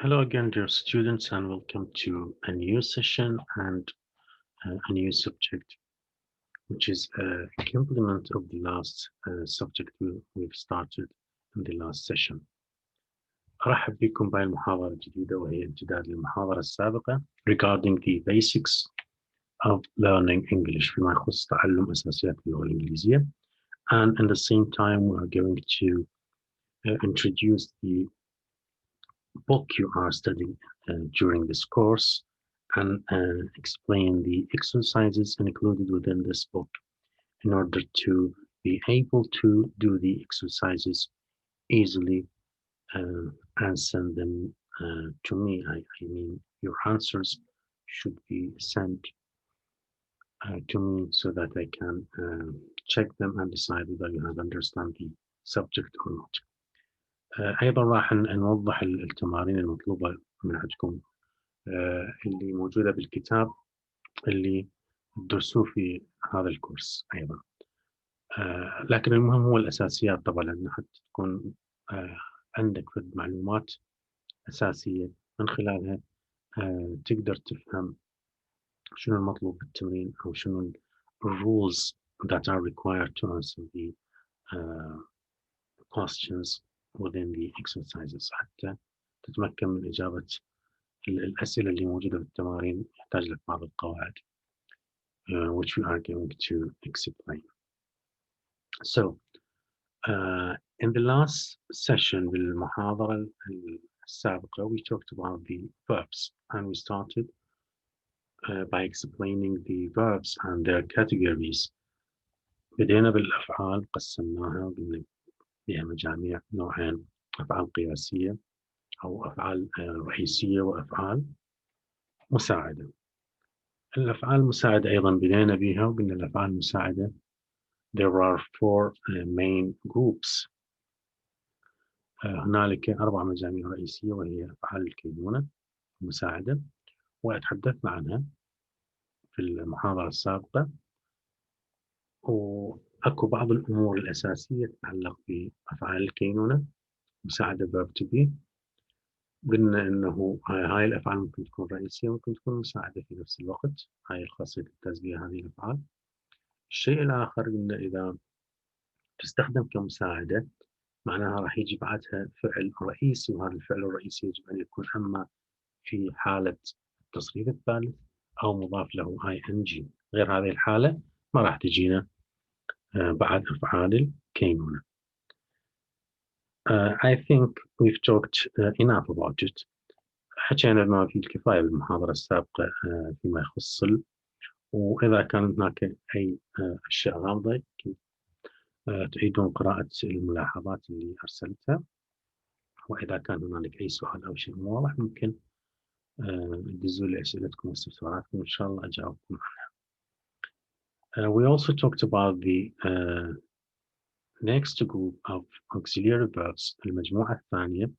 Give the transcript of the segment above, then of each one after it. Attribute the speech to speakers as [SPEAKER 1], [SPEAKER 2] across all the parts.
[SPEAKER 1] Hello again, dear students, and welcome to a new session and a new subject, which is a complement of the last subject we've started in the last session. أرحب بكم بهذه المحاضرة الجديدة وهي امتداد للمحاضرة السابقة regarding the basics of learning English فيما يخص تعلم أساسيات اللغة الإنجليزية. And in the same time, we are going to introduce the book you are studying during this course and explain the exercises included within this book in order to be able to do the exercises easily and send them to me. I mean, your answers should be sent to me so that I can check them and decide whether you have understand the subject or not. أيضا راح نوضح التمارين المطلوبة من عندكم اللي موجودة بالكتاب اللي تدرسوه في هذا الكورس أيضا. لكن المهم هو الأساسيات طبعا، لأن حتى تكون عندك معلومات أساسية من خلالها تقدر تفهم شنو المطلوب بالتمرين أو شنو rules that are required to answer the questions within the exercises حتى تتمكن من إجابة الأسئلة اللي موجودة بالتمارين. يحتاج لك بعض القواعد which we are going to explain. So in the last session بالمحاضرة السابقة we talked about the verbs and we started by explaining the verbs and their categories. بدينا بالأفعال قسمناها وقلنا فيها مجاميع نوعين: أفعال قياسية أو أفعال رئيسية وأفعال مساعدة. الأفعال المساعدة أيضا بدينا بها وقلنا الأفعال المساعدة there are four main groups. هنالك 4 مجاميع رئيسية وهي أفعال الكينونة المساعدة وتحدثنا عنها في المحاضرة السابقة، وأكو بعض الأمور الأساسية تتعلق بأفعال الكينونة مساعدة verb to be. قلنا إنه هاي الأفعال ممكن تكون رئيسية ممكن تكون مساعدة في نفس الوقت، هاي الخاصية تمتاز بها هذه الأفعال. الشيء الآخر قلنا إذا تستخدم كمساعدة معناها راح يجي بعدها فعل رئيسي، وهذا الفعل الرئيسي يجب أن يكون أما في حالة التصريف الثالث أو مضاف له ing. غير هذه الحالة ما راح تجينا بعد أفعال الكينونة. I think we've talked enough about it. حكينا بما فيه الكفاية بالمحاضرة السابقة فيما يخص وإذا كان هناك أي أشياء غامضة تعيدون قراءة الملاحظات اللي أرسلتها، وإذا كان هنالك أي سؤال أو شيء مو واضح ممكن تدزوا لي أسئلتكم واستفساراتكم إن شاء الله أجاوبكم عنها. We also talked about the next group of auxiliary verbs، المجموعة الثانية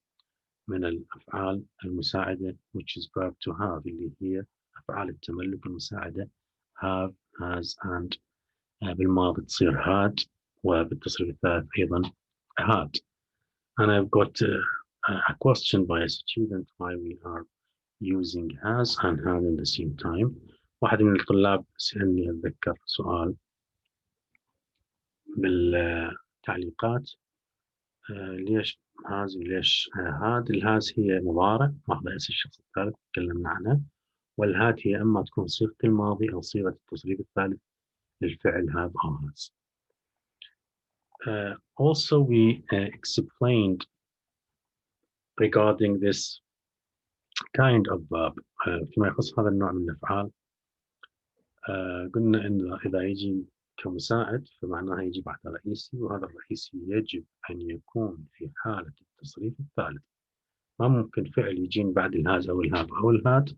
[SPEAKER 1] من الأفعال المساعدة which is verb to have، اللي هي أفعال التملك المساعدة have has and بالماضي تصير had وبالتصريف الثالث أيضا had. And I've got a question by a student why we are using has and have in the same time. واحد من الطلاب سألني أتذكر سؤال بالتعليقات ليش هاز وليش هاد. الهاز هي مضارع ماخذة اسم الشخص الثالث تكلمنا عنها، والهاد هي اما تكون صيغة الماضي او صيغة التصريف الثالث للفعل هذا او هاز. Also we explained regarding this kind of verb فيما يخص هذا النوع من الافعال. قلنا ان اذا يجي كمساعد فمعناها يجي بعد رئيسي، وهذا الرئيسي يجب ان يكون في حالة التصريف الثالث. ما ممكن فعل يجين بعد الهاز أو الهاب أو الهات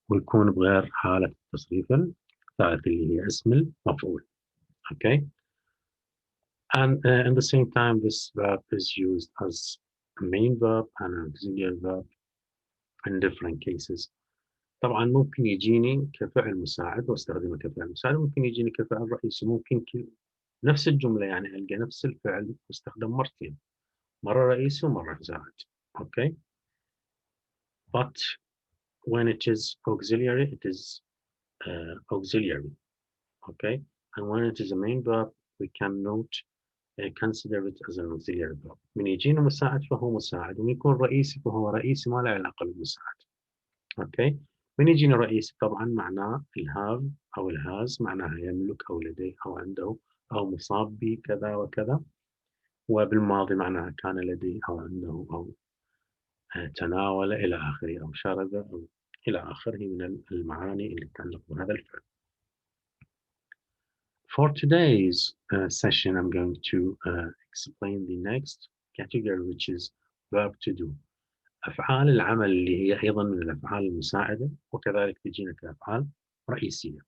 [SPEAKER 1] ويكون بغير حالة التصريف الثالث اللي هي اسم المفعول. Okay. And in the same time this verb is used as a main verb and an auxiliary verb in different cases. طبعا ممكن يجيني كفعل مساعد واستخدمه كفعل مساعد، ممكن يجيني كفعل رئيسي، ممكن نفس الجملة يعني ألقى نفس الفعل مستخدم مرتين، مرة رئيسي ومرة مساعد. Okay. but when it is auxiliary, it is auxiliary. Okay, and when it is a main verb, we cannot consider it as an auxiliary verb. من يجينا مساعد فهو مساعد، ومن يكون رئيسي فهو رئيسي ما له علاقة بالمساعد. اوكي، من يجينا رئيسي طبعا معناه الهاف او الهاز، معناها يملك او لديه او عنده او مصاب به كذا وكذا، وبالماضي معناها كان لديه او عنده او تناول الى اخره او شرب او الى اخره من المعاني اللي تتعلق بهذا الفعل. For today's session, I'm going to explain the next category, which is verb to do. أفعال العمل اللي هي أيضا من الأفعال المساعدة، وكذلك تجينا كأفعال رئيسية.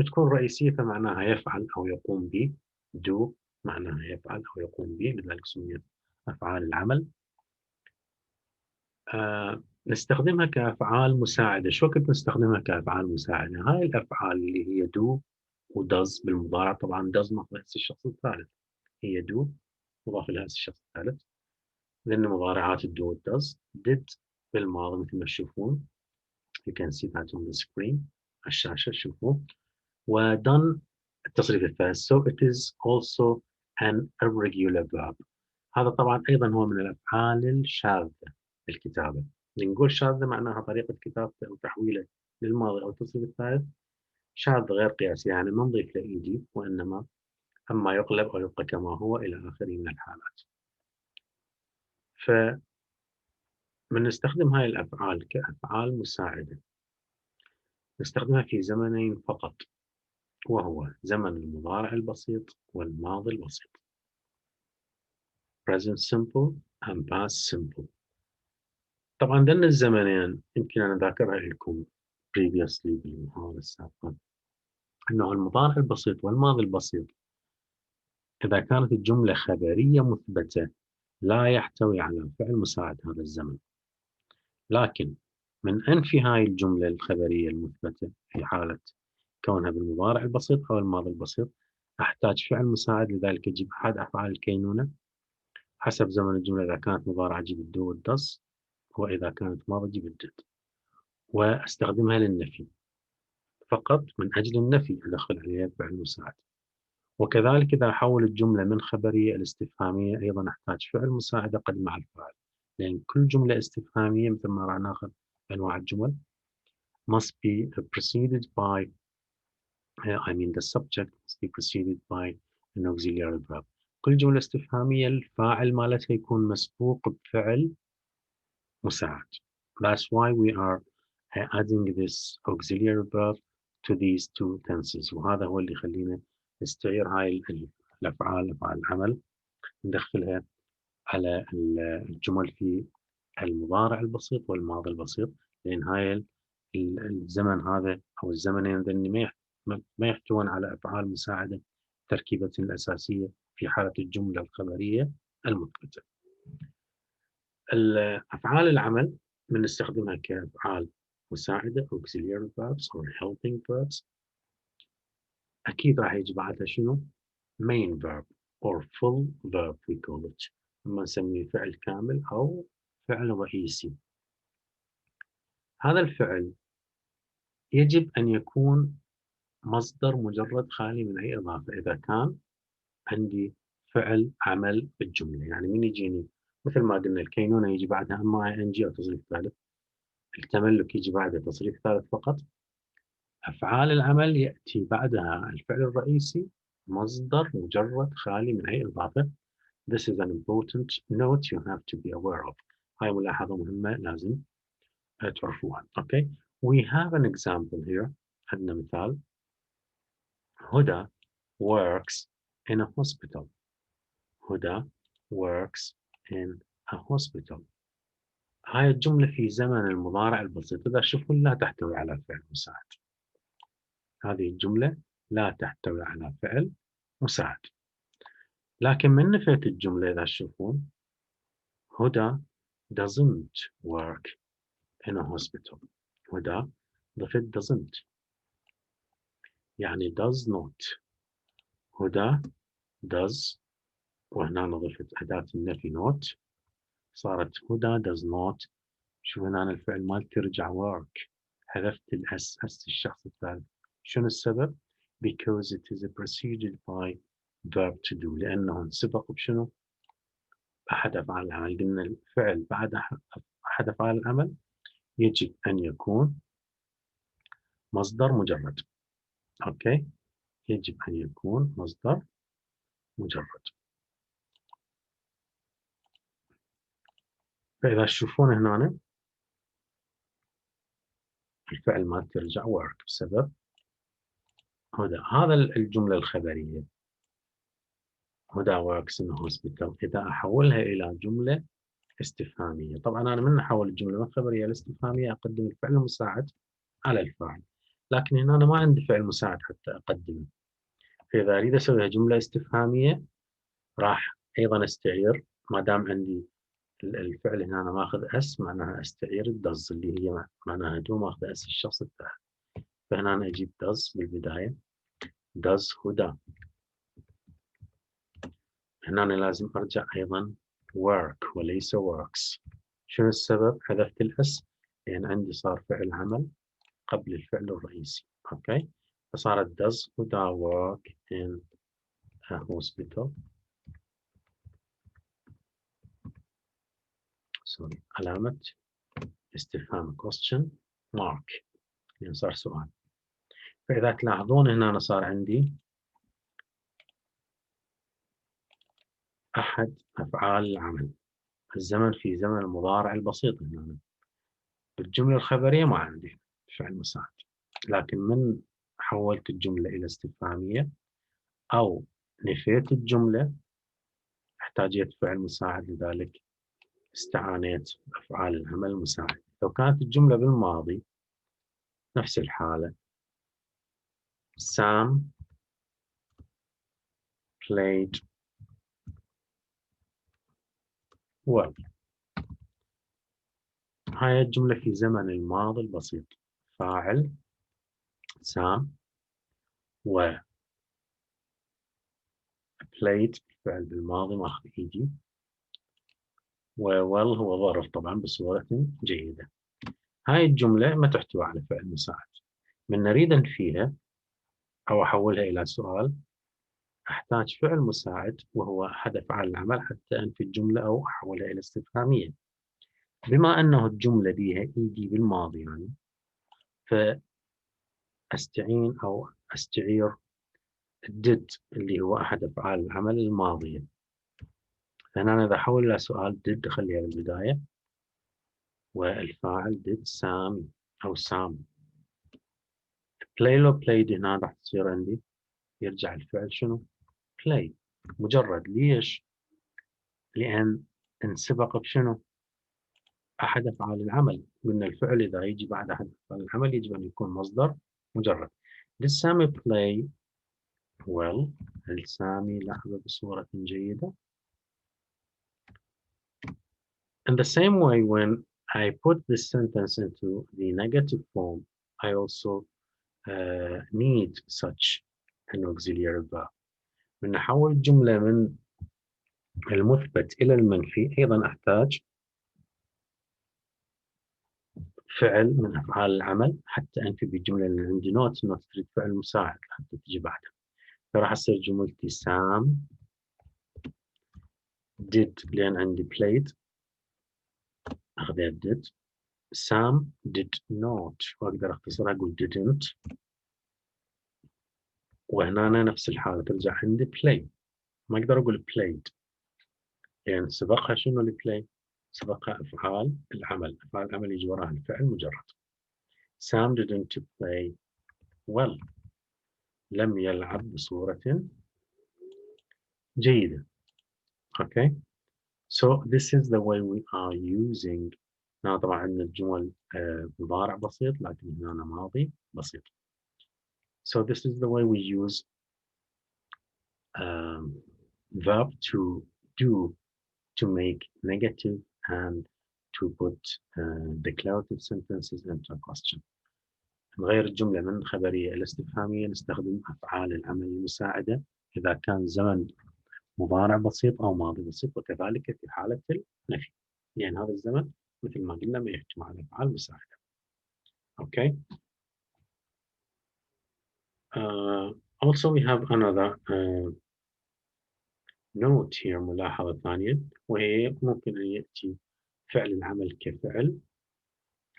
[SPEAKER 1] تكون رئيسية فمعناها يفعل أو يقوم به. do معناها يفعل أو يقوم به، لذلك سميت أفعال العمل. نستخدمها كأفعال مساعدة. شو وقت نستخدمها كأفعال مساعدة؟ هاي الأفعال اللي هي do ودز بالمضارع، طبعا does مضاف الشخص الثالث، هي do مضاف لها الشخص الثالث، لأن مضارعات الدو والدز. did بالماضي مثل ما تشوفون، you can see that on the screen، الشاشة شوفوا. ودone التصريف الثالث. so it is also an irregular verb. هذا طبعا أيضا هو من الأفعال الشاذة في الكتابة. نقول شاذة معناها طريقة كتابته أو تحويله للماضي أو التصريف الثالث شاذ غير قياسي، يعني ما نضيف له إيدي، وإنما أما يقلب أو يبقى كما هو إلى آخره من الحالات. فمنستخدم هاي الأفعال كأفعال مساعدة. نستخدمها في زمنين فقط، وهو زمن المضارع البسيط والماضي البسيط. present simple and past simple. طبعا ذن الزمنين يمكن أن أذكرها لكم previously بالمحاضرة السابقة، أنه المضارع البسيط والماضي البسيط إذا كانت الجملة خبرية مثبتة لا يحتوي على فعل مساعد هذا الزمن. لكن من أنفي هاي الجملة الخبرية المثبتة في حالة كونها بالمضارع البسيط أو الماضي البسيط أحتاج فعل مساعد، لذلك أجيب أحد أفعال الكينونة حسب زمن الجملة. إذا كانت مضارعة أجيب الدو والدس، وإذا كانت ماضي أجيب الدد، وأستخدمها للنفي فقط. من أجل النفي أدخل عليها فعل مساعد. وكذلك إذا أحول الجملة من خبرية إلى استفهامية أيضا أحتاج فعل مساعد أقدم مع الفاعل، لأن كل جملة استفهامية مثل ما راح ناخذ أنواع الجمل must be preceded by the subject must be preceded by an auxiliary verb. كل جملة استفهامية الفاعل مالتها يكون مسبوق بفعل مساعد. That's why we are adding this auxiliary verb to these two tenses. وهذا هو اللي يخلينا نستعير هاي الأفعال، أفعال العمل، ندخلها على الجمل في المضارع البسيط والماضي البسيط، لأن هاي الزمن هذا أو الزمنين ذني ما يحتوون على أفعال مساعدة تركيبة الأساسية في حالة الجملة الخبرية المثبتة. أفعال العمل بنستخدمها كأفعال مساعدة auxiliary verbs or helping verbs. أكيد راح يجي بعدها شنو؟ main verb or full verb we call it، أما نسميه فعل كامل أو فعل رئيسي. هذا الفعل يجب أن يكون مصدر مجرد خالي من أي إضافة. إذا كان عندي فعل عمل بالجملة، يعني من يجيني مثل ما قلنا الكينونة يجي بعدها أما ING أو تصريف ثالث، التملك يجي بعدها تصريف ثالث فقط. أفعال العمل يأتي بعدها الفعل الرئيسي مصدر مجرد خالي من أي إضافة. This is an important note you have to be aware of. هاي ملاحظة مهمة لازم تعرفوها. Okay, we have an example here. عندنا مثال. هدى works in a hospital. هدى works in a hospital. هاي الجملة في زمن المضارع البسيط. إذا تشوفون لا تحتوي على فعل مساعد. هذه الجملة لا تحتوي على فعل مساعد. لكن من نفيت الجملة إذا تشوفون هدى doesn't work in a hospital. هدى ضفت doesn't، يعني does not. هدى does، وهنا ضفت أداة النفي not، صارت هدى does not شوف هنا أنا الفعل مال ترجع work، حذفت الأس، أس الشخص الثالث. شنو السبب؟ because it is preceded by verb to do، لأنه انسبق بشنو؟ أحد أفعال العمل. قلنا الفعل بعد أحد أفعال العمل يجب أن يكون مصدر مجرد. أوكي، يجب أن يكون مصدر مجرد. فإذا تشوفون هنا الفعل ما ترجع work بسبب هذا الجملة الخبرية هدى works in hospital. إذا أحولها إلى جملة استفهامية، طبعا أنا من أحول الجملة من الخبرية إلى الاستفهامية أقدم الفعل المساعد على الفاعل، لكن هنا أنا ما عندي فعل مساعد حتى أقدمه. فإذا أريد أسويها جملة استفهامية راح أيضا أستعير، ما دام عندي الفعل هنا أنا ماخذ اس، معناها أستعير الدز اللي هي معناها دو ماخذ اس الشخص الثالث. فهنا أنا أجيب does بالبداية، does هدى. هنا أنا لازم أرجع أيضا work وليس works. شنو السبب؟ حذفت الأس لأن عندي صار فعل عمل قبل الفعل الرئيسي. أوكي، فصارت does هدى work in a hospital. سوري، علامة استفهام question mark لأن صار سؤال. فإذا تلاحظون هنا أنا صار عندي أحد أفعال العمل. الزمن في زمن المضارع البسيط هنا. بالجملة الخبرية ما عندي فعل مساعد، لكن من حولت الجملة إلى استفهامية أو نفيت الجملة احتاجيت فعل مساعد، لذلك استعانيت بأفعال العمل المساعد. لو كانت الجملة بالماضي نفس الحالة، Sam played well. هاي الجملة في زمن الماضي البسيط، فاعل سام و played الفعل بالماضي ماخذ ايدي، وwell هو ظرف طبعا بصورة جيدة. هاي الجملة ما تحتوي على فعل مساعد. من نريد أنفيها أو أحولها إلى سؤال أحتاج فعل مساعد وهو أحد أفعال العمل حتى أنفي الجملة أو أحولها إلى استفهامية. بما أنه الجملة بها إيدي بالماضي يعني، فأستعين أو أستعير did اللي هو أحد أفعال العمل الماضية. فهنا أنا إذا أحول إلى سؤال did أخليها بالبداية، والفاعل did سام أو سام. play لو played هنا راح تصير عندي يرجع الفعل شنو؟ play مجرد. ليش؟ لأن انسبق بشنو؟ أحد أفعال العمل. قلنا الفعل إذا يجي بعد أحد أفعال العمل يجب أن يكون مصدر مجرد. Did Sammy play well؟ هل سامي لعب بصورة جيدة؟ In the same way, when I put this sentence into the negative form, I also need such an auxiliary verb. من نحول الجملة من المثبت إلى المنفي أيضا أحتاج فعل من أفعال العمل حتى أنفي بالجملة اللي عندي نوت تريد فعل مساعد حتى تجي بعدها. فراح أصير جملتي سام did لأن عندي played أخذها did. سام did not وأقدر أختصرها أقول didn't. وهنا أنا نفس الحالة ترجع عندي play، ما أقدر أقول played لأن سبقها شنو اللي play؟ سبقها أفعال العمل. أفعال العمل يجي وراها الفعل مجرد. Sam didn't play well. لم يلعب بصورة جيدة. Okay, so this is the way we are using. هنا طبعا عندنا الجمل مضارع بسيط لكن هنا ماضي بسيط. So this is the way we use verb to do to make negative and to put declarative sentences into a question. نغير الجملة من خبرية إلى استفهامية، نستخدم أفعال العمل المساعدة إذا كان زمن مضارع بسيط أو ماضي بسيط، وكذلك في حالة النفي لأن هذا الزمن مثل ما قلنا ما يحتوي على أفعال مساعدة. Okay. Also we have another note here، ملاحظة ثانية، وهي ممكن أن يأتي فعل العمل كفعل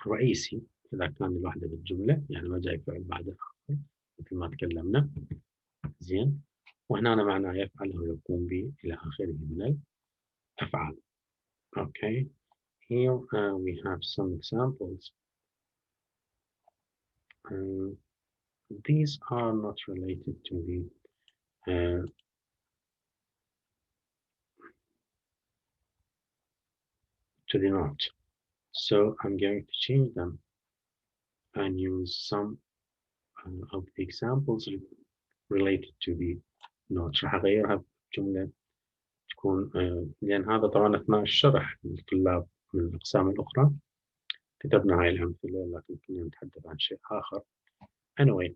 [SPEAKER 1] رئيسي إذا كان الوحدة بالجملة، يعني ما جاي فعل بعد الآخر مثل ما تكلمنا. زين. وهنا معناه يفعل أو يقوم به إلى آخره من الأفعال. Okay. Here we have some examples. These are not related to the note. So I'm going to change them and use some of the examples related to the note. راح أغيرها بجملة تكون لأن هذا طبعا أثناء الشرح للطلاب من الأقسام الأخرى كتبنا هاي الأمثلة، لكن كنا نتحدث عن شيء آخر. Anyway,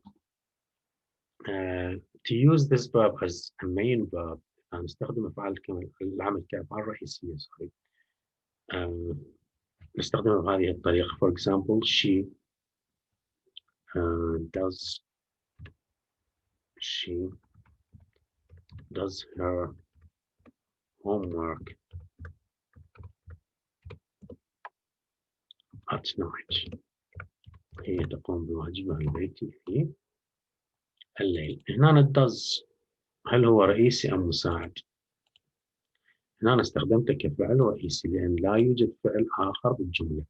[SPEAKER 1] to use this verb as a main verb نستخدم أفعال العمل كأفعال رئيسية. نستخدمها بهذه الطريقة. For example, she does her homework at night. هي تقوم بواجبها البيتي في الليل. هنا does هل هو رئيسي أم مساعد؟ هنا أنا استخدمته كفعل رئيسي لأن لا يوجد فعل آخر بالجملة.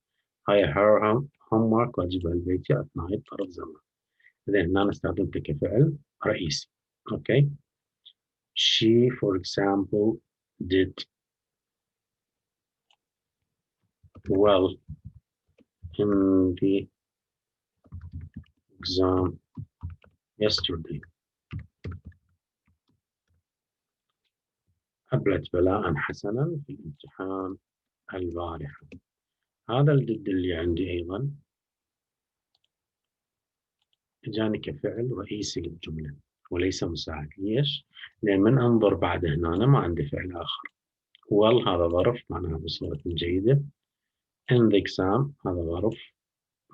[SPEAKER 1] هاي her homework واجبها البيتي at night طرف زمن. إذا هنا أنا استخدمته كفعل رئيسي. Okay. She, for example, did well in the exam yesterday. أبلت بلاء حسنا في الامتحان البارحة. هذا الدد اللي عندي أيضا جاني كفعل رئيسي للجملة وليس مساعد. ليش؟ لأن من أنظر بعد هنا أنا ما عندي فعل آخر. well هذا ظرف معناها بصورة جيدة. in the exam هذا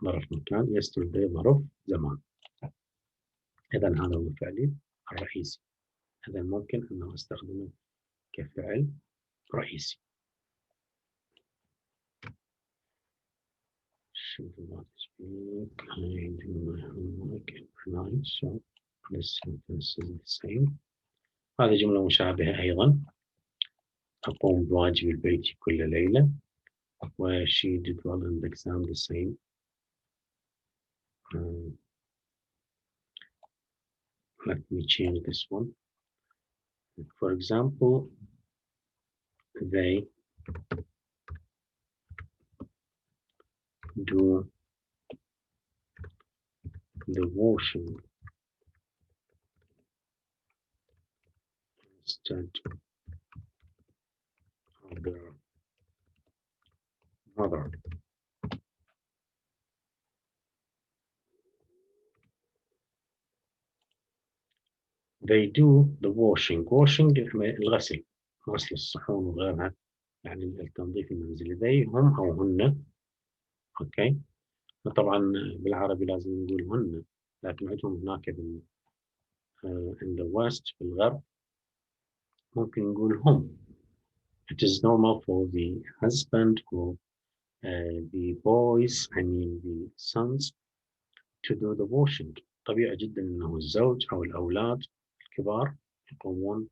[SPEAKER 1] ظرف مكان. yesterday ظرف زمان. إذا هذا هو فعلي الرئيسي. إذا ممكن أن أستخدمه كفعل رئيسي. I do my homework every night, so this sentence is the same. هذه جملة مشابهة أيضا. أقوم بواجب البيت كل ليلة. و she did well in the exam, the same. Let me change this one. For example, they do the washing instead of their mother. They do the washing. Washing الغسل، غسل الصحون وغيرها، يعني التنظيف المنزلي. they هم أو هن. أوكي. طبعا بالعربي لازم نقول هن، لكن عندهم هناك in the west في الغرب ممكن نقول هم. It is normal for the husband or the boys, I mean the sons, to do the washing. طبيعي جدا أنه الزوج أو الأولاد الكبار يقومون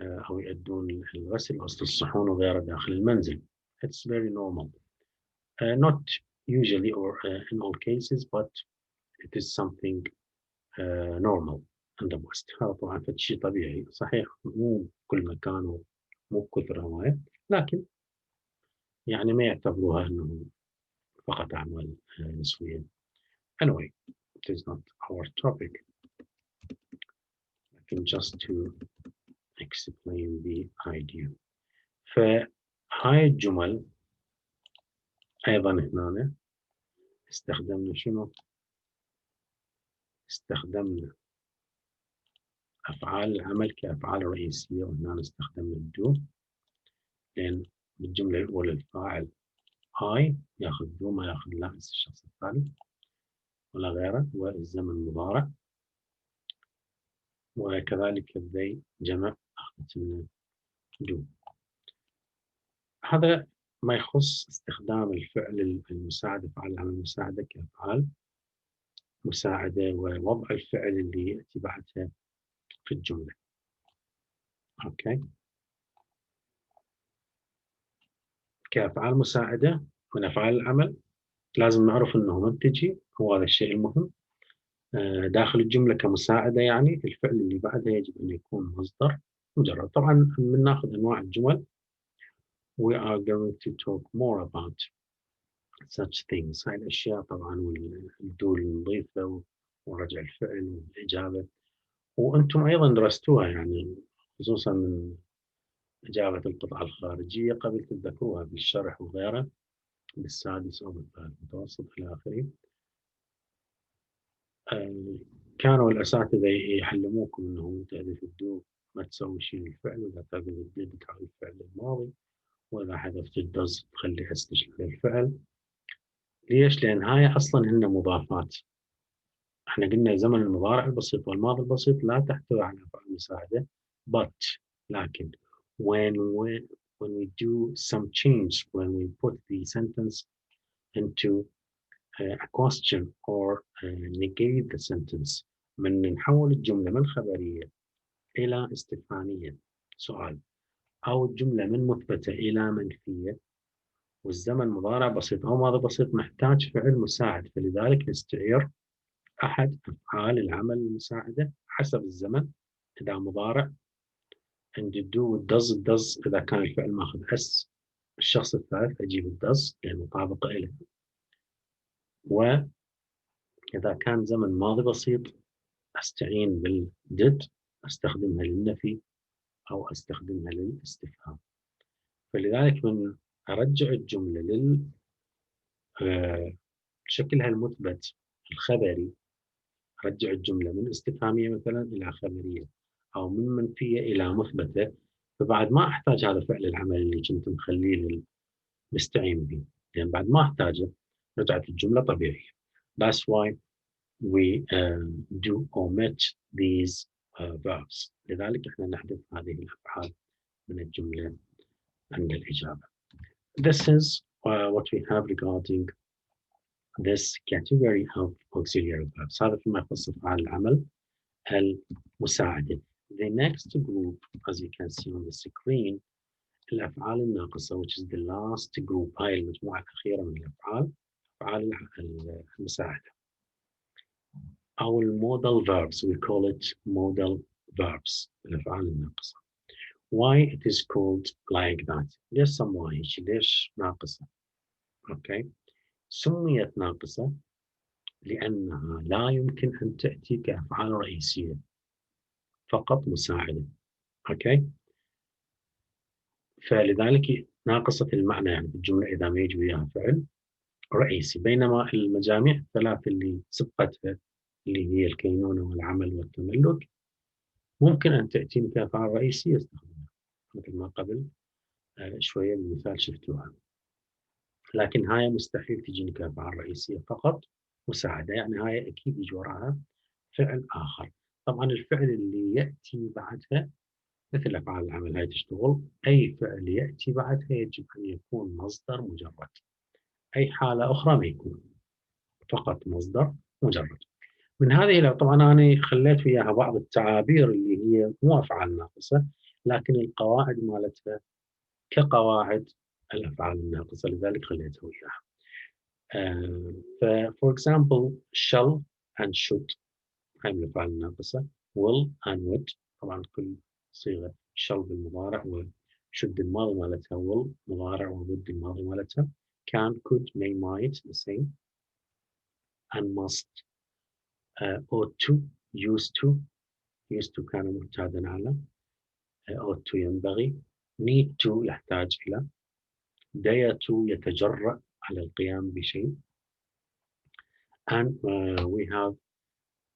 [SPEAKER 1] أو يؤدون الغسل، غسل الصحون وغيره داخل المنزل. It's very normal. Not usually or in all cases, but it is something normal in the West. هذا طبعا شيء طبيعي صحيح، مو كل مكان ومو بكثر هواية، لكن يعني ما يعتبروها أنه فقط أعمال نسوية. Anyway, it is not our topic. Lakin just to explain the idea. فهاي الجمل أيضا هنا استخدمنا شنو؟ استخدمنا أفعال العمل كأفعال رئيسية، وهنا استخدمنا الدو لأن بالجملة الأولى الفاعل I ياخذ do ما ياخذ لا الشخص الثالث ولا غيره، والزمن مضارع، وكذلك they جمع أخذت منه do. هذا ما يخص استخدام الفعل المساعد، أفعال العمل المساعدة كأفعال مساعدة، ووضع الفعل اللي يأتي بعدها في الجملة. أوكي، كأفعال مساعدة من أفعال العمل لازم نعرف أنه من تجي، هو هذا الشيء المهم داخل الجملة كمساعدة، يعني الفعل اللي بعدها يجب أن يكون مصدر مجرد. طبعا من ناخذ أنواع الجمل we are going to talk more about such things. هاي الأشياء طبعا، والدول النظيفة ورجع الفعل والإجابة، وأنتم أيضا درستوها يعني، خصوصا من إجابة القطعة الخارجية قبل تتذكروها بالشرح وغيره بالسادس أو بالثالث المتوسط إلى آخره. كانوا الأساتذة يعلموكم أنه تحذف الدو ما تسوي شيء الفعل، وإذا تحذف الدو تخلي الفعل الماضي، وإذا حذفت الدز تخلي استشهاد الفعل. ليش؟ لأن هاي أصلا هن مضافات. احنا قلنا زمن المضارع البسيط والماضي البسيط لا تحتوي على أفعال مساعدة، but لكن when we do some change, when we put the sentence into a question or negate the sentence، من نحول الجملة من خبرية إلى استفهامية سؤال، أو الجملة من مثبتة إلى منفية، والزمن مضارع بسيط أو ماضي بسيط محتاج فعل مساعد، فلذلك نستعير أحد أفعال العمل المساعدة حسب الزمن. إذا مضارع عندي do does إذا كان الفعل ماخذ اس الشخص الثالث أجيب الدز لأن مطابقة إليه. وإذا كان زمن ماضي بسيط أستعين بالdid، أستخدمها للنفي أو أستخدمها للاستفهام. فلذلك من أرجع الجملة شكلها المثبت الخبري، أرجع الجملة من استفهامية مثلا إلى خبرية، أو من منفية إلى مثبتة، فبعد ما أحتاج هذا فعل العمل اللي كنت مخليه نستعين به، لأن بعد ما أحتاجه رجعت الجملة طبيعية. That's why we do omit these verbs. لذلك احنا نحذف هذه الأفعال من الجملة عند الإجابة. This is what we have regarding this category of auxiliary verbs. هذا فيما يخص أفعال العمل المساعدة. The next group, as you can see on the screen, الأفعال الناقصة, which is the last group. هاي المجموعة الأخيرة من الأفعال، أفعال المساعدة أو modal verbs. We call it modal verbs، الأفعال الناقصة. Why it is called like that؟ ليش سموها هيك؟ ليش ناقصة؟ أوكي، سميت ناقصة لأنها لا يمكن أن تأتي كأفعال رئيسية، فقط مساعدة. أوكي، فلذلك ناقصة المعنى، يعني في الجملة إذا ما يجي وياها فعل رئيسي، بينما المجاميع الثلاث اللي سبقتها اللي هي الكينونة والعمل والتملك ممكن أن تأتي كأفعال رئيسية استخدمها، مثل ما قبل شوية بالمثال شفتوها. لكن هاي مستحيل تجيني كأفعال رئيسية، فقط مساعدة، يعني هاي أكيد يجي وراها فعل آخر. طبعا الفعل اللي يأتي بعدها مثل أفعال العمل هاي تشتغل، أي فعل يأتي بعدها يجب أن يكون مصدر مجرد، أي حالة أخرى ما يكون، فقط مصدر مجرد. من هذه طبعا أنا خليت وياها بعض التعابير اللي هي مو أفعال ناقصة، لكن القواعد مالتها كقواعد الأفعال الناقصة، لذلك خليتها وياها. for example shall and should هاي من الأفعال الناقصة، will and would طبعا كل صيغة shall بالمضارع وشد الماضي مالتها will مضارع وwould الماضي مالتها، can could may might the same، and must ought to used to كان معتادا على ought to ينبغي، need to يحتاج إلى، dare to يتجرأ على القيام بشيء، and we have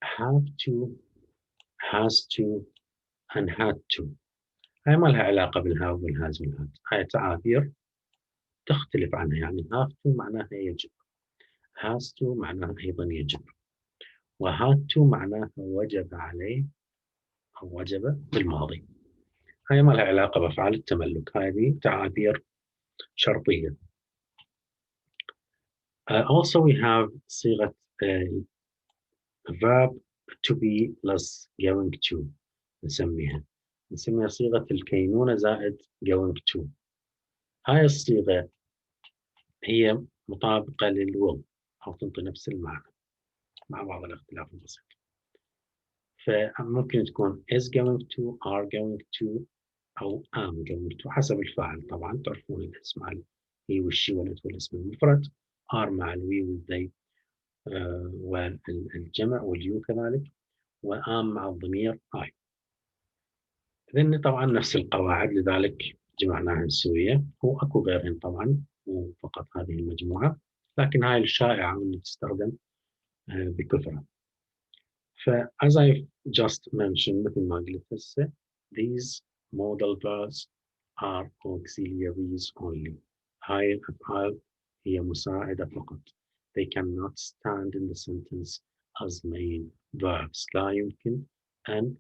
[SPEAKER 1] have to has to and had to. هاي ما لها علاقة بالهاف والهاز والهاد، هاي تعابير تختلف عنها، يعني have to معناها يجب، has to معناها أيضا يجب، وhad to معناها وجب عليه أو وجب بالماضي. هاي ما لها علاقة بأفعال التملك، هذه تعابير شرطية. Also we have صيغة verb to be plus going to، نسميها صيغة الكينونة زائد going to. هاي الصيغة هي مطابقة للwill أو تنطي نفس المعنى مع بعض الاختلاف البسيط. فممكن تكون is going to، are going to، أو am going to حسب الفاعل. طبعا تعرفون الاسم مع he والشي والإت والاسم المفرد، are مع الوي والذي والجمع واليو كذلك، وam مع الضمير I. إذن طبعا نفس القواعد، لذلك جمعناها نسوية، وأكو غيرهن طبعا وفقط هذه المجموعة، لكن هاي الشائعة واللي تستخدم بكثرة. as I just mentioned مثل ما قلت هسه these modal verbs are auxiliaries only. هاي الأفعال هي مساعدة فقط. They cannot stand in the sentence as main verbs. لا يمكن أن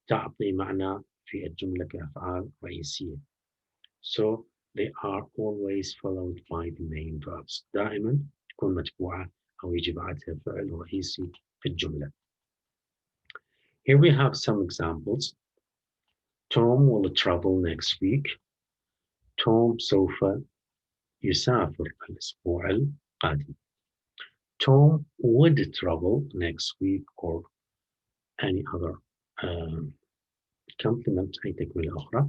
[SPEAKER 1] تعطي معنى في الجملة كأفعال رئيسية. So they are always followed by the main verbs. دائما تكون متبوعة أو يجي بعدها فعل رئيسي في الجملة. Here we have some examples. Tom will travel next week. Tom سوف يسافر الأسبوع القادم. Tom would travel next week or any other complement أي تكملة أخرى.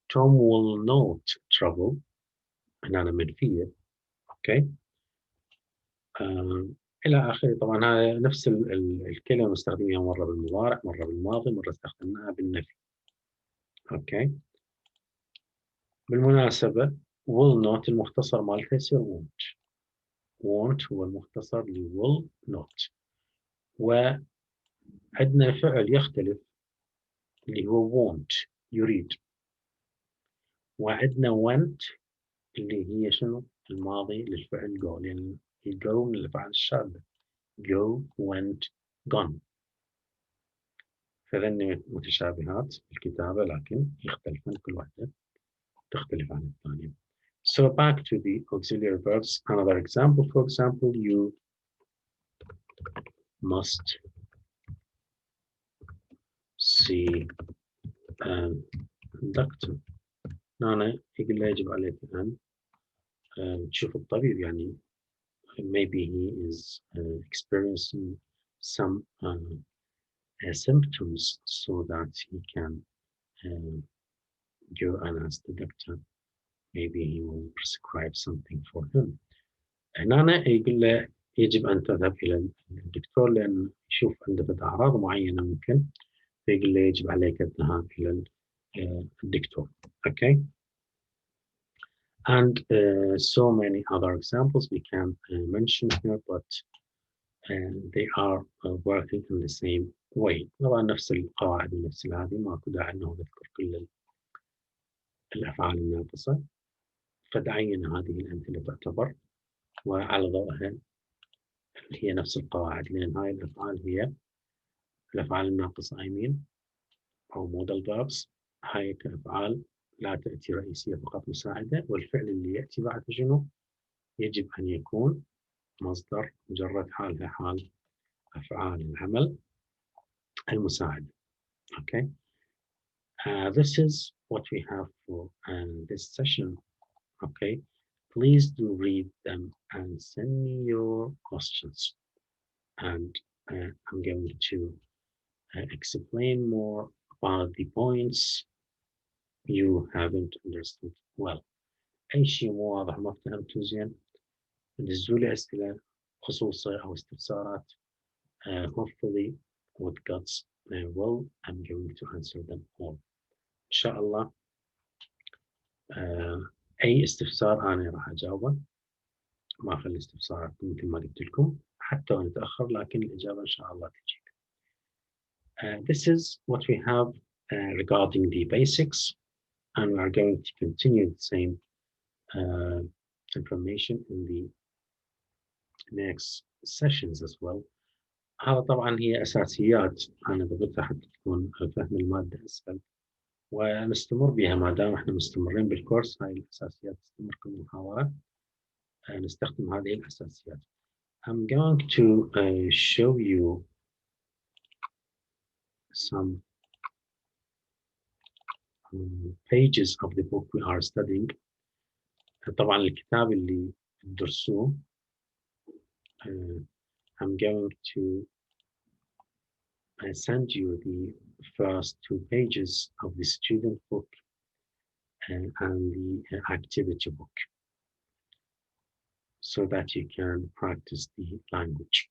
[SPEAKER 1] Tom will not travel هنا منفية. أوكي. إلى آخره. طبعا هذا نفس الكلمة نستخدمها مرة بالمضارع، مرة بالماضي، مرة استخدمناها بالنفي. أوكي. بالمناسبة will not المختصر مالته يصير won't. won't هو المختصر ل will not. وعندنا فعل يختلف اللي هو won't يريد، وعندنا went اللي هي شنو؟ الماضي للفعل go، يعني go من الأفعال الشاذة go went gone. فذن متشابهات الكتابة لكن يختلفن، كل واحدة تختلف عن الثانية. So back to the auxiliary verbs. Another example, for example, you must see a doctor. هنا يقول له يجب عليك أن تشوف الطبيب، يعني maybe he is experiencing some symptoms so that he can go and ask the doctor. Maybe he will prescribe something for him. هنا يقول له يجب أن تذهب إلى الدكتور لأن يشوف عنده أعراض معينة ممكن، فيقول له يجب عليك الذهاب إلى الدكتور. Okay. And so many other examples we can mention here, but they are working in the same way. طبعا نفس القواعد ونفس هذه، ماكو داعي انه نذكر كل الافعال الناقصه. فتعين هذه الامثله تعتبر، وعلى ضوءها هي نفس القواعد، لان هاي الافعال هي الافعال الناقصه I mean او modal verbs. هاي كافعال لا تاتي رئيسيه فقط مساعده، والفعل اللي ياتي بعد شنو؟ يجب ان يكون مصدر مجرد حالها حال أفعال العمل المساعدة. Okay. This is what we have for this session. Okay. Please do read them and send me your questions. And I'm going to explain more about the points you haven't understood well. أي شيء مو واضح ما فهمته زين دزوا لي أسئلة خصوصية أو استفسارات. Hopefully with God's will I'm going to answer them all إن شاء الله. أي استفسار أنا راح أجاوبه، ما أخلي استفسارات مثل ما قلت لكم حتى وأنا أتأخر، لكن الإجابة إن شاء الله تجيك. This is what we have regarding the basics, and we are going to continue the same information in the next sessions as well. هذا طبعا هي أساسيات أنا ضبطها حتى تكون فهم المادة أسهل ونستمر بها ما دام احنا مستمرين بالكورس. هاي الأساسيات تستمر كل محاضرة نستخدم هذه الأساسيات. I'm going to show you some pages of the book we are studying. طبعا الكتاب اللي تدرسوه I'm going to send you the first 2 pages of the student book and the activity book so that you can practice the language.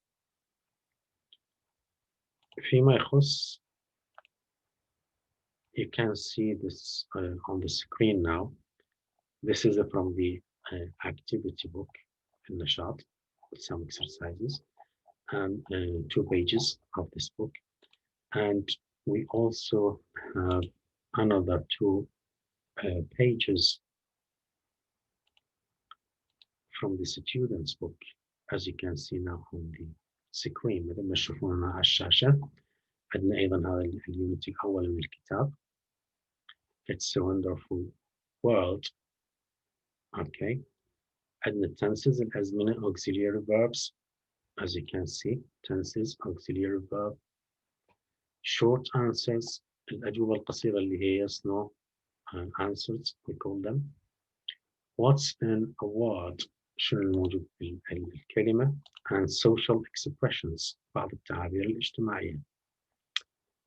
[SPEAKER 1] فيما يخص, you can see this on the screen now. This is from the activity book in the shot with some exercises and 2 pages of this book. And we also have another 2 pages from the student's book, as you can see now on the screen. مثل ما تشوفون على الشاشة عندنا أيضا هذا اليونت الأول من الكتاب. It's a wonderful world. Okay. عندنا tenses الأزمنة auxiliary verbs, as you can see, tenses auxiliary verb, short answers الأجوبة القصيرة اللي هي yes no answers we call them. What's in a word شنو الموجود في الكلمة, and social expressions بعض التعابير الاجتماعية.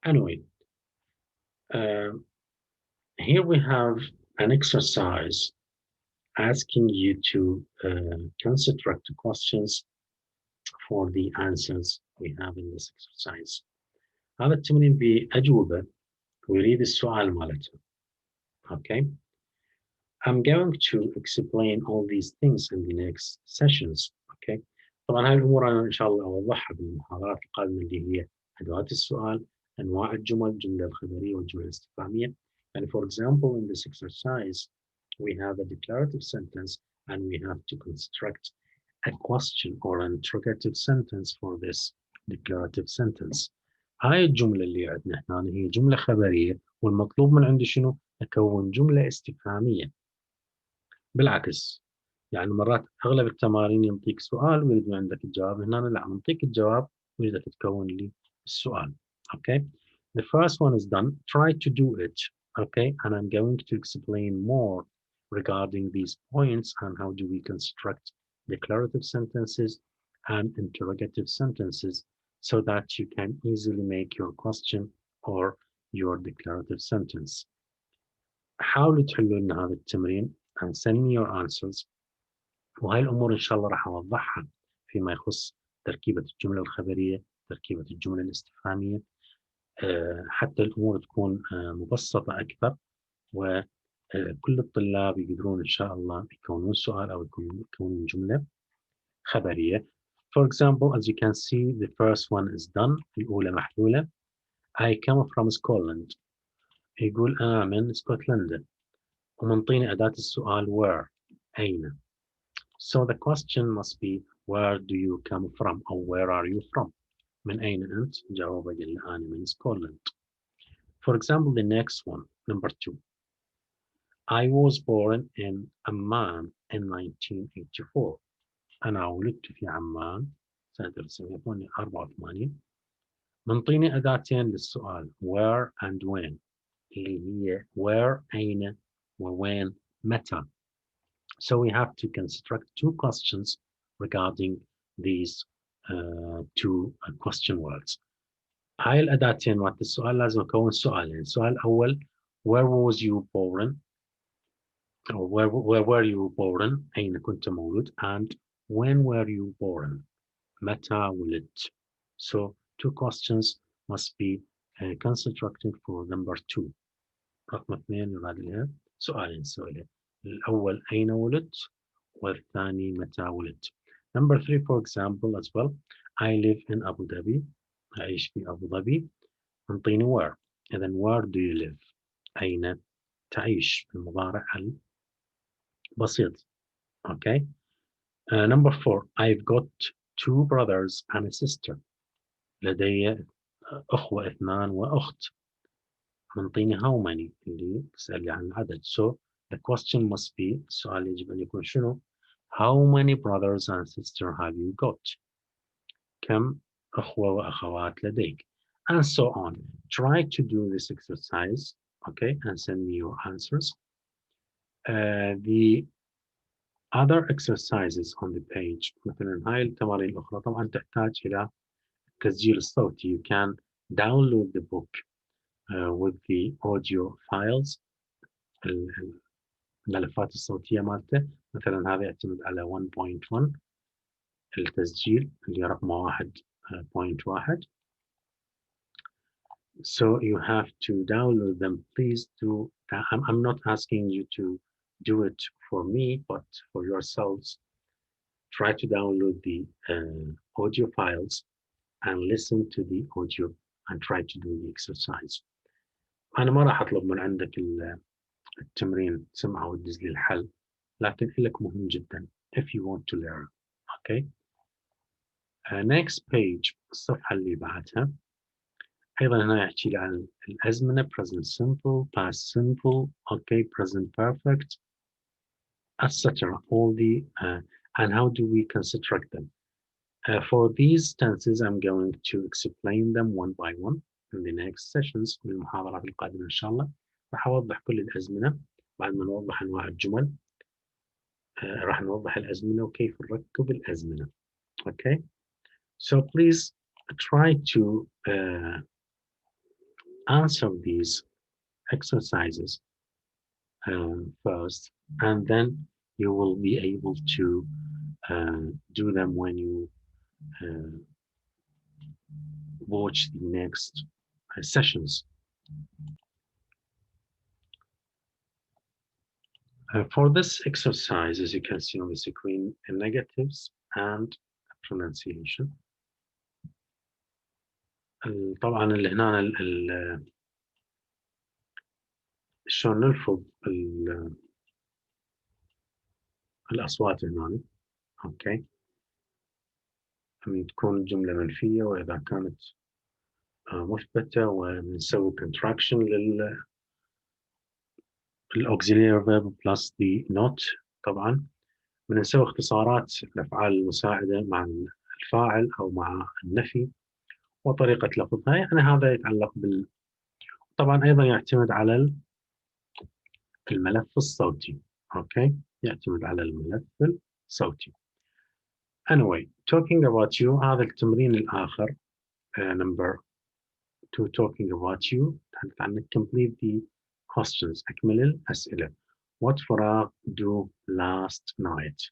[SPEAKER 1] Anyway, here we have an exercise asking you to construct questions for the answers we have in this exercise. هذا التمرين بأجوبة ويريد السؤال مالته. Okay. I'm going to explain all these things in the next sessions. Okay. طبعا هاي الأمور أنا إن شاء الله أوضحها بالمحاضرات القادمة اللي هي أدوات السؤال, أنواع الجمل, الجملة الخبرية والجملة الاستفهامية. And for example, in this exercise, we have a declarative sentence and we have to construct a question or an interrogative sentence for this declarative sentence. هاي الجملة اللي عندنا هنا هي جملة خبرية, والمطلوب من عندي شنو؟ أكون جملة استفهامية. بالعكس, يعني مرات أغلب التمارين يعطيك سؤال ويريد من عندك الجواب. هنا لا, نعطيك الجواب ويريدك تكون لي السؤال. Okay, the first one is done. Try to do it. Okay, and I'm going to explain more regarding these points and how do we construct declarative sentences and interrogative sentences so that you can easily make your question or your declarative sentence. حاولوا تحلوا لنا هذا التمرين and send me your answers. وهاي الأمور إن شاء الله راح أوضحها فيما يخص تركيبة الجملة الخبرية, تركيبة الجملة الاستفهامية, حتى الأمور تكون مبسطة أكثر, وكل الطلاب يقدرون إن شاء الله يكونون سؤال أو يكونون جملة خبرية. For example, as you can see, the first one is done. الأولى محلولة. I come from Scotland. يقول أنا من اسكتلندا. ومنطيني أداة السؤال where, أين. So the question must be where do you come from or where are you from. من أين أنت؟ جوابه قال أنا من Scotland. For example, the next one, number 2. I was born in Amman in 1984. أنا ولدت في عمان سنة 1984. منطيني أداتين للسؤال where and when, اللي هي where أين ووين متى. So we have to construct 2 questions regarding these 2 question words. هاي الأداتين مالت السؤال لازم أكون سؤالين. السؤال الأول where was you born, or where were you born, أين كنت مولود, and when were you born, متى ولدت. So 2 questions must be constructed for number 2. رقم 2 يراد لها سؤالين سؤالين. الأول أين ولدت, والثاني متى ولدت. Number 3, for example, as well, I live in Abu Dhabi. أعيش في أبو ظبي. انطيني where. إذن where do you live, أين تعيش, المضارع البسيط. Okay. Number 4, I've got 2 brothers and a sister. لدي أخوة 2 وأخت. منطيني how many اللي تسألني عن العدد. So the question must be السؤال يجب أن يكون شنو؟ How many brothers and sisters have you got? كم أخوة وأخوات لديك? And so on. Try to do this exercise, okay, and send me your answers. The other exercises on the page مثلا هاي التمارين الأخرى طبعا تحتاج إلى التسجيل الصوتي. You can download the book with the audio files الملفات الصوتية مالته. مثلا هذا يعتمد على 1.1 التسجيل اللي رقمه 1.1. So you have to download them. Please do. I'm not asking you to do it for me, but for yourselves. Try to download the audio files and listen to the audio and try to do the exercise. أنا ما راح أطلب من عندك التمرين تسمعه وتدز لي الحل، لكن لك مهم جدا if you want to learn. Okay. Next page الصفحة اللي بعدها. أيضا هنا يحكي لي عن الأزمنة present simple, past simple, okay, present perfect, etc. All the and how do we construct them? For these tenses, I'm going to explain them one by one in the next sessions من المحاضرات القادمة إن شاء الله. راح أوضح كل الأزمنة بعد ما نوضح أنواع الجمل. راح نوضح الأزمنة وكيف نركب الأزمنة. Okay, so please try to answer these exercises first, and then you will be able to do them when you watch the next sessions. For this exercise, as you can see on the screen, negatives and pronunciation. طبعا اللي هنا شلون نلفظ الأصوات هنا. اوكي، تكون الجملة منفية، وإذا كانت مثبتة ونسوي contraction للauxiliary verb plus the not. طبعا بنسوي اختصارات الأفعال المساعدة مع الفاعل أو مع النفي وطريقة لفظها. يعني هذا يتعلق طبعا أيضا يعتمد على الملف الصوتي. اوكي، يعتمد على الملف الصوتي. Anyway, talking about you، هذا التمرين الآخر number 2 talking about you. تحدث عنك. Complete the questions. أكمل الأسئلة. What فراغ do last night.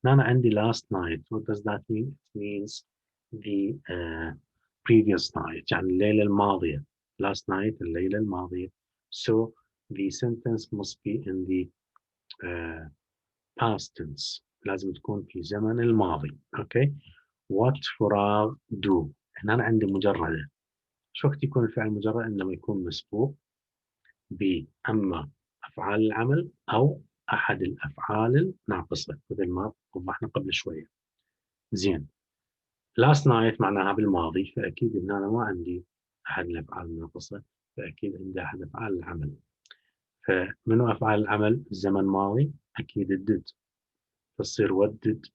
[SPEAKER 1] أنا عندي last night. What does that mean? It means the previous night، يعني الليلة الماضية. Last night الليلة الماضية. So the sentence must be in the past tense. لازم تكون في زمن الماضي. Okay. What فراغ do. هنا أنا عندي مجردة. شو وقت يكون الفعل مجرد؟ عندما يكون مسبوق بأما أفعال العمل أو أحد الأفعال الناقصة، مثل ما وضحنا قبل شوية. زين. last night معناها بالماضي، فأكيد إن أنا ما عندي أحد الأفعال الناقصة، فأكيد عندي أحد أفعال العمل. فمنو أفعال العمل؟ الزمن ماضي أكيد did، فتصير what did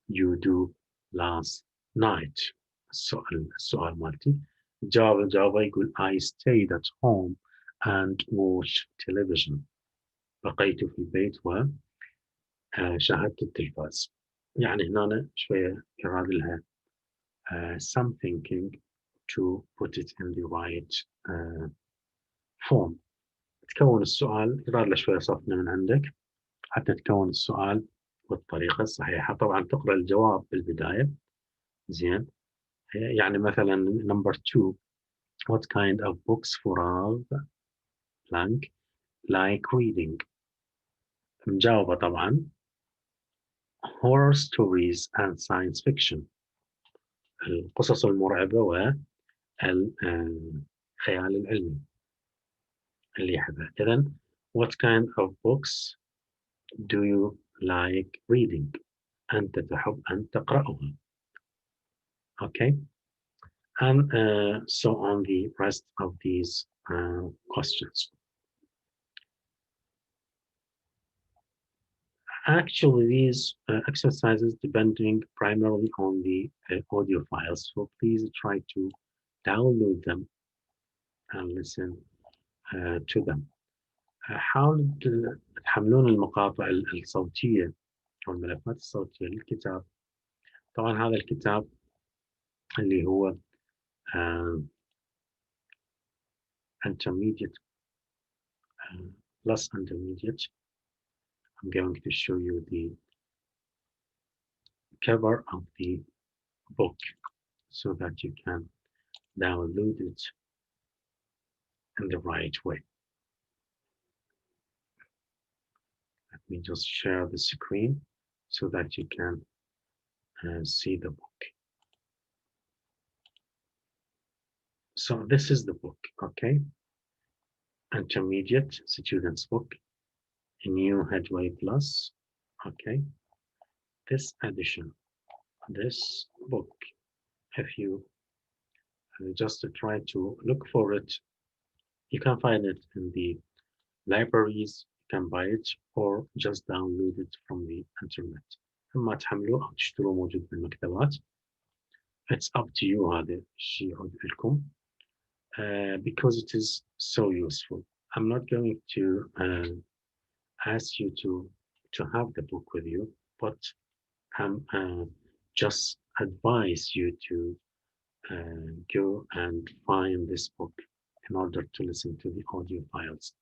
[SPEAKER 1] you do last night. السؤال مالتي جاوبه يقول I stayed at home and watched television. بقيت في البيت وشاهدت التلفاز. يعني هنا شوية يراد لها some thinking to put it in the right form. تكون السؤال يراد له شوية صفنة من عندك حتى تكون السؤال بالطريقة الصحيحة. طبعا تقرأ الجواب بالبداية. زين. يعني مثلا number 2 what kind of books فراغ blank like reading. مجاوبة طبعا horror stories and science fiction، القصص المرعبة والخيال العلمي اللي يحبها. إذن what kind of books do you like reading. أنت تحب أن تقرأها. Okay, and so on the rest of these questions. Actually, these exercises depending primarily on the audio files, so please try to download them and listen to them. حاولوا تحملون المقاطع الصوتية أو الملفات الصوتية للكتاب. طبعا هذا الكتاب اللي هو uh, intermediate plus intermediate. I'm going to show you the cover of the book so that you can download it in the right way. Let me just share the screen so that you can see the book. So this is the book, okay? Intermediate student's book, new Headway Plus, okay? This edition, this book, if you just try to look for it, you can find it in the libraries, you can buy it or just download it from the internet. إما تحملوه أو تشتروه موجود بالمكتبات. It's up to you هذا الشيء يعود لكم because it is so useful. I'm not going to ask you to have the book with you, but I'm just advise you to go and find this book in order to listen to the audio files.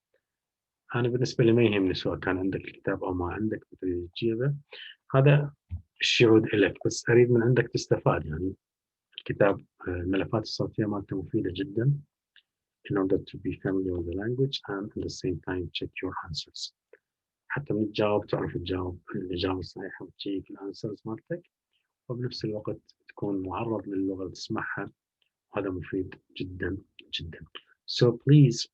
[SPEAKER 1] أنا بالنسبة لي ما يهمني سواء كان عندك الكتاب أو ما عندك بتريد تجيبه، هذا الشيء يعود إليك، بس أريد من عندك تستفاد. يعني الكتاب الملفات الصوتية مالته مفيدة جدا in order to be familiar with the language and at the same time check your answers. حتى من تجاوب تعرف تجاوب الإجابة الصحيحة وتجيك الأنسرز مالتك، وبنفس الوقت تكون معرض للغة اللي تسمعها، وهذا مفيد جدا جدا. So please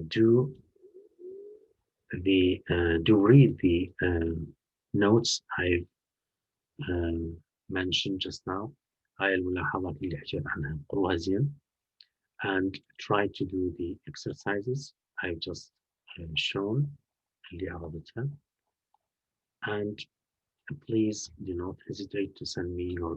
[SPEAKER 1] do read the notes I've mentioned just now. هاي الملاحظات اللي حكيت عنها قروها زين and try to do the exercises I've just shown اللي عرضتها, and please do not hesitate to send me your